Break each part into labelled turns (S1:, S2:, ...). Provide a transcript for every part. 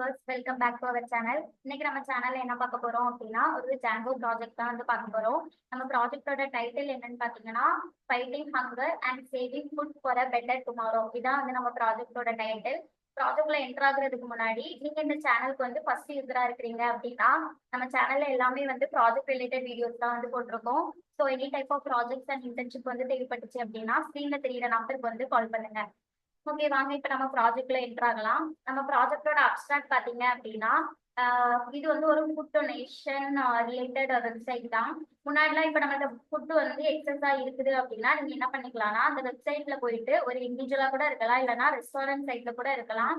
S1: Viewers, welcome back to our channel. இன்னைக்கு நம்ம சேனல்ல என்ன பார்க்க போறோம் அப்படின்னா, ஒரு ஜாங்கோ ப்ராஜெக்ட் தான் வந்து பார்க்க போறோம். நம்ம ப்ராஜெக்டோட டைட்டில் என்னன்னு பார்த்தீங்கன்னா, fighting hunger and saving food for a better tomorrow. இதான் வந்து நம்ம ப்ராஜெக்டோட டைட்டில். ப்ராஜெக்ட்ல என்டர் ஆகுறதுக்கு முன்னாடி நீங்க இந்த சேனலுக்கு வந்து ஃபர்ஸ்ட் யூஸரா இருக்கிறீங்க அப்படின்னா, நம்ம சேனல்ல எல்லாமே வந்து ப்ராஜெக்ட் ரிலேட்டட் வீடியோஸ் தான் வந்து போட்டிருக்கோம். So any type of projects and internship வந்து தேவைப்பட்டுச்சு அப்படின்னா ஸ்க்ரீன்ல தெரியிற நம்பருக்கு வந்து கால் பண்ணுங்க. ஓகே, வாங்க இப்ப நம்ம ப்ராஜெக்ட்ல என்டர் ஆகலாம். நம்ம ப்ராஜெக்டோட அப்ஸ்ட்ராக்ட் பாத்தீங்க அப்படின்னா, இது வந்து ஒரு ஃபுட் டொனேஷன் ரிலேட்டட் வெப்சைட் தான். முன்னாடிலாம் இப்ப நம்ம ஃபுட் வந்து எக்ஸஸா இருக்குது அப்படின்னா நீங்க என்ன பண்ணிக்கலாம்னா, அந்த வெப்சைட்ல போயிட்டு ஒரு இண்டிவிஜுவலா கூட இருக்கலாம், இல்லைன்னா ரெஸ்டாரண்ட் சைட்ல கூட இருக்கலாம்.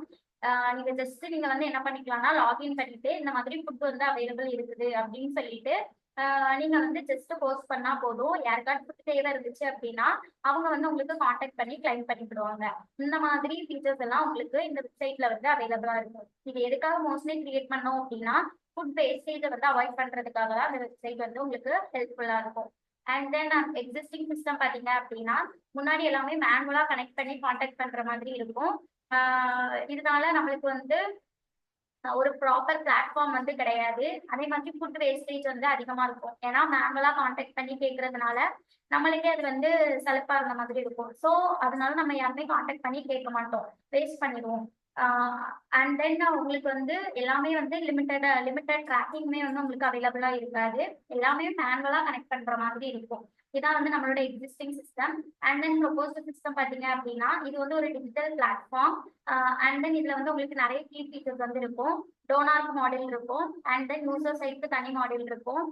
S1: நீங்க வந்து என்ன பண்ணிக்கலாம்னா, லாகின் பண்ணிட்டு இந்த மாதிரி ஃபுட் வந்து அவைலபிள் இருக்குது அப்படின்னு சொல்லிட்டு நீங்க வந்து ஜஸ்ட் போஸ்ட் பண்ணா போதும். யாருக்காவது ஃபுட் தேவை இருந்துச்சு அப்படின்னா அவங்க வந்து உங்களுக்கு காண்டாக்ட் பண்ணி கிளைம் பண்ணிக்கிடுவாங்க. இந்த மாதிரி ஃபீச்சர்ஸ் எல்லாம் உங்களுக்கு இந்த வெப்சைட்ல வந்து அவைலபிளா இருக்கும். இது எதுக்காக மோஸ்ட்லி கிரியேட் பண்ணோம் அப்படின்னா, ஃபுட் வேஸ்டேஜை வந்து அவாய்ட் பண்றதுக்காக தான் அந்த வெப்சைட் வந்து உங்களுக்கு ஹெல்ப்ஃபுல்லா இருக்கும். அண்ட் தென் எக்ஸிஸ்டிங் சிஸ்டம் பாத்தீங்க அப்படின்னா, முன்னாடி எல்லாமே மேனுவலா கனெக்ட் பண்ணி காண்டாக்ட் பண்ற மாதிரி இருக்கும். இதனால நம்மளுக்கு வந்து ஒரு ப்ராப்பர் பிளாட்ஃபார்ம் வந்து கிடையாது. அதே மாதிரி ஃபுட் வேஸ்டேஜ் வந்து அதிகமா இருக்கும். ஏன்னா மேனுவலா காண்டாக்ட் பண்ணி கேட்கறதுனால நம்மளுக்கே அது வந்து சலிப்பா இருந்த மாதிரி இருக்கும். ஸோ அதனால நம்ம யாருமே காண்டாக்ட் பண்ணி கேட்க மாட்டோம், வேஸ்ட் பண்ணிடுவோம். அண்ட் தென் உங்களுக்கு வந்து எல்லாமே வந்து லிமிட்டட் ட்ராக்கிங்குமே வந்து உங்களுக்கு அவைலபிளா இருக்காது. எல்லாமே மேனுவலா கனெக்ட் பண்ற மாதிரி இருக்கும். இதான் வந்து நம்மளோட existing system. And then proposed system பார்த்தீங்க அப்படின்னா, இது வந்து ஒரு டிஜிட்டல் பிளாட்ஃபார்ம். அண்ட் தென் இதுல வந்து உங்களுக்கு நிறைய கீ ஃபீச்சர்ஸ் வந்து இருக்கும். டோனார்க் மாடல் இருக்கும். அண்ட் தென் யூசர் சைட்க்கு தனி மாடல் இருக்கும்.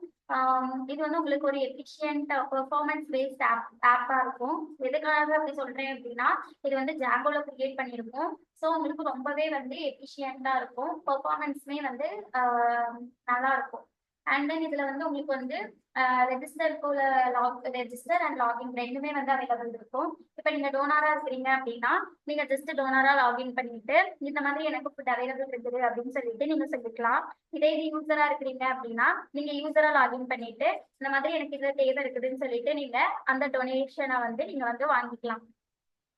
S1: இது வந்து உங்களுக்கு ஒரு எஃபிஷியன்ட் பெர்ஃபார்மன்ஸ் பேஸ்ட் ஆப்பா இருக்கும். எதுக்காக அப்படி சொல்றேன் அப்படின்னா, இது வந்து ஜாங்கோல கிரியேட் பண்ணியிருக்கோம். ஸோ உங்களுக்கு ரொம்பவே வந்து எஃபிஷியண்டா இருக்கும். பெர்ஃபார்மன்ஸுமே வந்து நல்லா இருக்கும். அண்ட் தென் இதுல வந்து உங்களுக்கு வந்து ரெஜிஸ்டர் அண்ட் லாகின் ரெண்டுமே வந்து அவைலபிள் இருக்கும். இப்போ நீங்க டோனாரா இருக்கிறீங்க அப்படின்னா, நீங்க ஜஸ்ட் டோனரா லாகின் பண்ணிட்டு இந்த மாதிரி எனக்கு ஃபுட் அவைலபிள் இருக்குது அப்படின்னு சொல்லிட்டு நீங்க சொல்லிக்கலாம். இதே இது யூசரா இருக்கிறீங்க அப்படின்னா, நீங்க யூசரா லாகின் பண்ணிட்டு இந்த மாதிரி எனக்கு இதுல தேவை இருக்குதுன்னு சொல்லிட்டு நீங்க அந்த டொனேஷனை வந்து நீங்க வந்து வாங்கிக்கலாம்.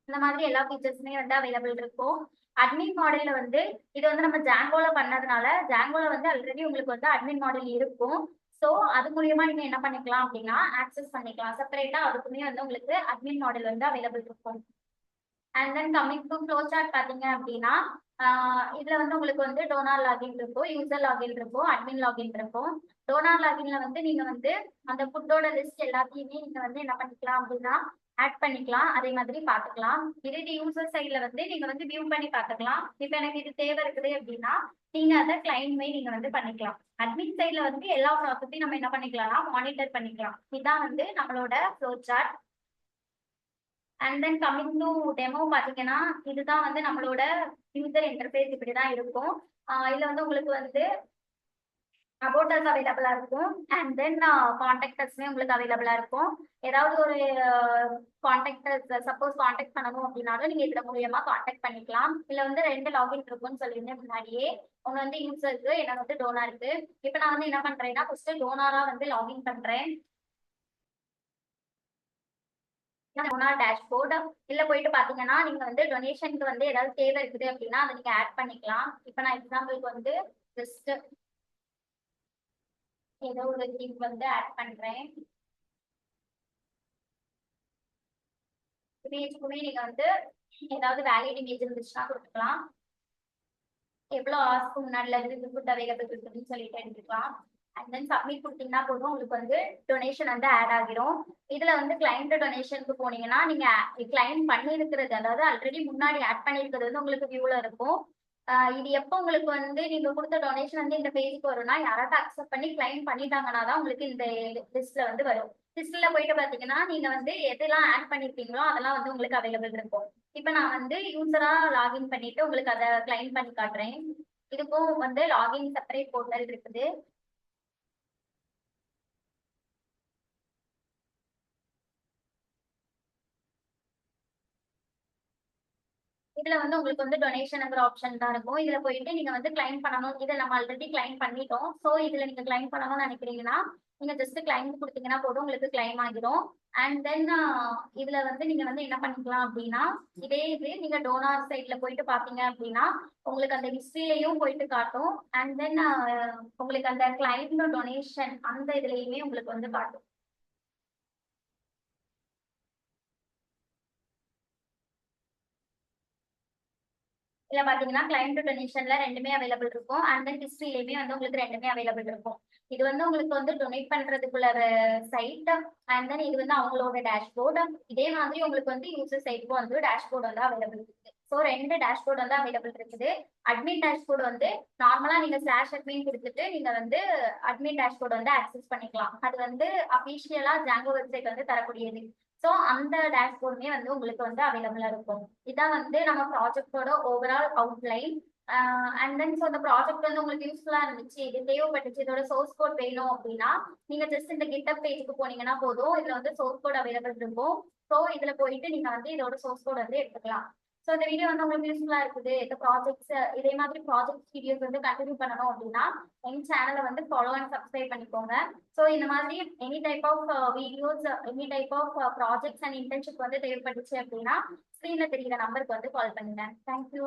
S1: இந்த மாதிரி எல்லா ஃபீச்சர்ஸுமே வந்து அவைலபிள் இருக்கும். அட்மின் மாடல்ல வந்து இது வந்து நம்ம ஜாங்கோல பண்ணதுனால ஜாங்கோல வந்து ஆல்ரெடி உங்களுக்கு வந்து அட்மின் மாடல் இருக்கும். ஸோ அது மூலியமா நீங்க என்ன பண்ணிக்கலாம் அப்படின்னா ஆக்சஸ் பண்ணிக்கலாம். செப்பரேட்டா அதுக்குமே வந்து உங்களுக்கு அட்மின் மாடல் வந்து அவைலபிள் இருக்கும். And then coming to flow chart பார்த்தீங்க அப்படின்னா, இதுல வந்து உங்களுக்கு வந்து டோனார் லாகின் இருக்கும், யூசர் லாகின் இருக்கும், அட்மின் லாகின் இருக்கும். டோனார் லாகின்ல வந்து நீங்க வந்து அந்த ஃபுட்டோட லிஸ்ட் எல்லாத்தையுமே நீங்க வந்து என்ன பண்ணிக்கலாம் அப்படின்னா ஆட் பண்ணிக்கலாம். அதே மாதிரி பார்த்துக்கலாம். இதே யூசர் சைட்ல வந்து நீங்க வந்து வியூ பண்ணி பார்த்துக்கலாம். இப்போ எனக்கு இது தேவை இருக்குது அப்படின்னா நீங்க அதை கிளைம்மே நீங்க வந்து பண்ணிக்கலாம். அட்மின் சைட்ல வந்து எல்லா ப்ராசஸையும் நம்ம என்ன பண்ணிக்கலாம்னா மானிட்டர் பண்ணிக்கலாம். இதுதான் வந்து நம்மளோட flow chart. And then coming to demo பார்த்தீங்கன்னா, இதுதான் வந்து நம்மளோட யூசர் இன்டர்ஃபேஸ் இப்படிதான் இருக்கும். இதுல வந்து உங்களுக்கு வந்து அபவுட் அஸ் அவைலபிளா இருக்கும். அண்ட் தென் கான்டாக்ட் அஸ்மே உங்களுக்கு அவைலபிளா இருக்கும். ஏதாவது ஒரு கான்டாக்ட் சப்போஸ் கான்டாக்ட் பண்ணணும் அப்படின்னாலும் நீங்க இதுல மூலியமா கான்டாக்ட் பண்ணிக்கலாம். இதுல வந்து 2 லாகின் இருக்கும்னு சொல்லியிருந்தேன் முன்னாடியே. ஒன்று வந்து யூசருக்கு, என்னோட வந்து டோனாருக்கு. இப்போ நான் வந்து என்ன பண்றேன்னா ஃபர்ஸ்ட் டோனாரா வந்து லாகின் பண்றேன். டோனார் டேஷ்போர்ட் இல்ல போயிட்டு பாத்தீங்கன்னா நீங்க வந்து டொனேஷனுக்கு வந்து ஏதாவது தேவை இருக்குது அப்படின்னா அதை நீங்க ஆட் பண்ணிக்கலாம். இப்போ நான் எக்ஸாம்பிளுக்கு வந்து ஜஸ்ட் ஏதோ ஒரு லிங்க் வந்து ஆட் பண்றேன். இமேஜ்க்குமே நீங்க வந்து ஏதாவது வேலிட் இமேஜ் இருந்துச்சுன்னா கொடுத்துக்கலாம். எவ்வளோ ஹவர்ஸ்க்கு முன்னாடில இருந்து இது ஃபுட் அவைலபிள் இருக்குதுன்னு சொல்லிட்டு எடுத்துக்கலாம். அண்ட் தென் சப்மிட் கொடுத்தீங்கன்னா போதும், உங்களுக்கு வந்து டொனேஷன் வந்து ஆட் ஆகிரும். இதுல வந்து கிளைண்ட் டொனேஷனுக்கு போனீங்கன்னா நீங்க கிளைம் பண்ணிருக்கிறது, அதாவது ஆல்ரெடி முன்னாடி ஆட் பண்ணிருக்கிறது வந்து உங்களுக்கு வியூல இருக்கும். இது எப்போ உங்களுக்கு வந்து நீங்க கொடுத்த டொனேஷன் வந்து இந்த பேஜுக்கு வரும்னா யாராவது அக்செப்ட் பண்ணி கிளைம் பண்ணிட்டாங்கன்னா தான் உங்களுக்கு இந்த லிஸ்ட்ல வந்து வரும். லிஸ்ட்ல போயிட்டு பாத்தீங்கன்னா நீங்க வந்து எதெல்லாம் ஆட் பண்ணிருக்கீங்களோ அதெல்லாம் வந்து உங்களுக்கு அவைலபிள் இருக்கும். இப்ப நான் வந்து யூசரா லாகின் பண்ணிட்டு உங்களுக்கு அதை கிளைம் பண்ணி காட்டுறேன். இதுக்கும் வந்து லாகின் செப்பரேட் போர்ட்டல் இருக்குது. இதுல வந்து உங்களுக்கு வந்து டொனேஷன்ங்கிற ஆப்ஷன் தான் இருக்கும். இதுல போயிட்டு நீங்க வந்து கிளைம் பண்ணணும். இதை நம்ம ஆல்ரெடி கிளைம் பண்ணிட்டோம். ஸோ இதுல நீங்க கிளைம் பண்ணணும்னு நினைக்கிறீங்கன்னா நீங்க ஜஸ்ட் கிளைம் கொடுத்தீங்கன்னா போதும், உங்களுக்கு கிளைம் ஆகிடும். அண்ட் தென் இதுல வந்து நீங்க வந்து என்ன பண்ணிக்கலாம் அப்படின்னா, இதே இது நீங்க டோனார் சைட்ல போயிட்டு பாத்தீங்க அப்படின்னா உங்களுக்கு அந்த ஹிஸ்டரியிலையும் போயிட்டு காட்டும். அண்ட் தென் உங்களுக்கு அந்த கிளைம் டொனேஷன் அந்த இதுலயுமே உங்களுக்கு வந்து காட்டும். இதுல பாத்தீங்கன்னா கிளைம் டு டொனேஷன்ல ரெண்டுமே அவைலபிள் இருக்கும். அண்ட் தென் ஹிஸ்டரியிலுமே வந்து உங்களுக்கு ரெண்டுமே அவைலபிள் இருக்கும். இது வந்து உங்களுக்கு வந்து டொனேட் பண்றதுக்குள்ள சைட். அண்ட் தென் இது வந்து அவங்களோட டேஷ்போர்டு. இதே மாதிரி உங்களுக்கு வந்து யூசர் சைட்க்கும் வந்து டேஷ்போர்டு வந்து அவைலபிள் இருக்கு. ஸோ ரெண்டு டேஷ்போர்டு வந்து அவைலபிள் இருக்குது. அட்மின் டேஷ்போர்டு வந்து நார்மலா நீங்க ஸ்லாஷ் அட்மின் கொடுத்துட்டு நீங்க வந்து அட்மின் டேஷ்போர்டு வந்து ஆக்சஸ் பண்ணிக்கலாம். அது வந்து அபிஷியலா ஜாங்கோ வெப்சைட் வந்து தரக்கூடியது. ஸோ அந்த டேஷ்போர்டுமே வந்து உங்களுக்கு வந்து அவைலபிளா இருக்கும். இதான் வந்து நம்ம ப்ராஜெக்டோட overall outline. And then so அந்த ப்ராஜெக்ட் வந்து உங்களுக்கு யூஸ்ஃபுல்லா இருந்துச்சு, இது தேவைப்பட்டுச்சு, இதோட சோர்ஸ் கோட் வேணும் அப்படின்னா நீங்க ஜஸ்ட் இந்த கிட்டப் பேஜுக்கு போனீங்கன்னா போதும். இதுல வந்து சோர்ஸ் கோட் அவைலபிள் இருக்கும். ஸோ இதுல போயிட்டு நீங்க வந்து இதோட சோர்ஸ் கோட் வந்து எடுத்துக்கலாம். ஸோ இந்த வீடியோ வந்து உங்களுக்கு யூஸ்ஃபுல்லா இருக்குது, இந்த ப்ராஜெக்ட்ஸ் இதே மாதிரி ப்ராஜெக்ட் வீடியோஸ் வந்து கண்டினியூ பண்ணணும் அப்படின்னா எங்க சேனலை வந்து ஃபாலோ அண்ட் சப்ஸ்கிரைப் பண்ணிக்கோங்க. ஸோ இந்த மாதிரி any type of videos, any type of projects and internship வந்து தேவைப்பட்டுச்சு அப்படின்னா ஸ்க்ரீன்ல தெரியுற நம்பருக்கு வந்து கால் பண்ணுங்க. தேங்க்யூ.